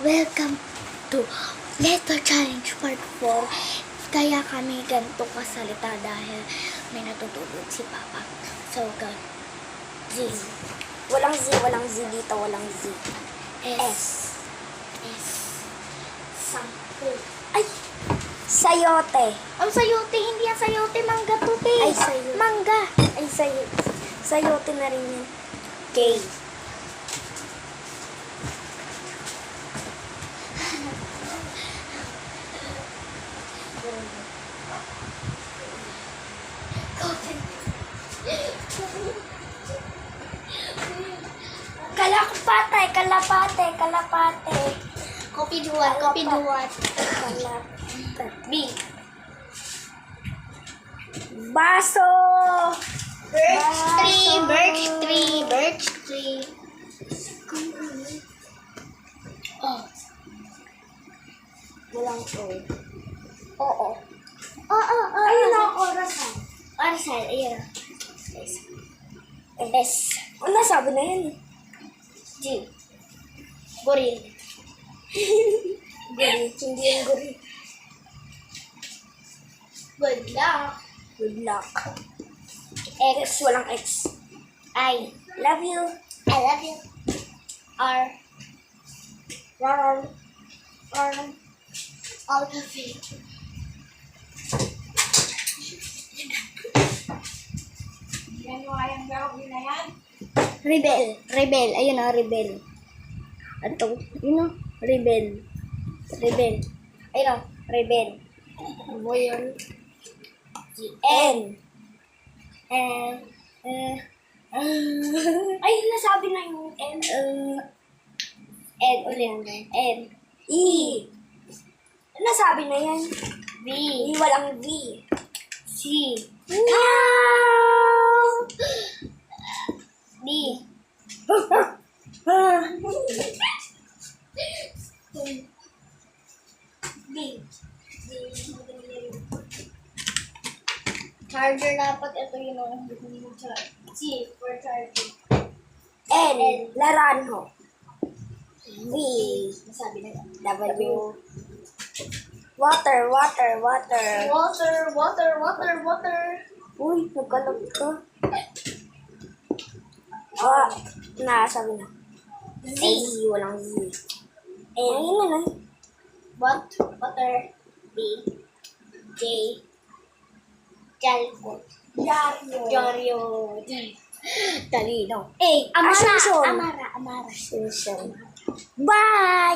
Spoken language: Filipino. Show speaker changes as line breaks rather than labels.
Welcome to Letter Challenge Part 4. Kaya kami ganito kasalita dahil may natutulog si Papa. So, Z.
Walang Z dito, walang Z.
S. Sampu.
Ay! Sayote.
Ang sayote, hindi ang sayote. Mangga to, te.
Ay, sayote.
Mangga.
Ay, sayote na rin yun. K. Kalapate.
Kopi duwat. B.
Baso.
Birch tree. Oh.
Walang O.
Oo.
Ayun na ang orasan.
Arsal, ayun.
S. Ano sabi na yan?
G. Goril.
Guri. Hindi yung guri.
Good luck.
Good luck.
X.
Walang X.
I.
Love you.
I love you. R.
Ron.
All cafe.
Yan yung ayang gawin na yan.
Rebel. Ayun na, rebel. Ato, yun o, rebel. Ayun o, rebel.
Ano yun?
N.
Ay, nasabi na yung N.
N ulit. N.
E. Nasabi na yan.
V.
Walang V.
C.
Cow!
D. B. Charger dapat ito yung C for charger.
N. Laranjo. V.
Nasabi na yan.
W. Water.
Water.
Uy, nagkalap ito. Nasabi na.
Z.
Walang Z. Ayun na lang.
Water. B. J. Jalpo. Jorio. D. Talino. A.
Asuncion.
Amara.
Bye!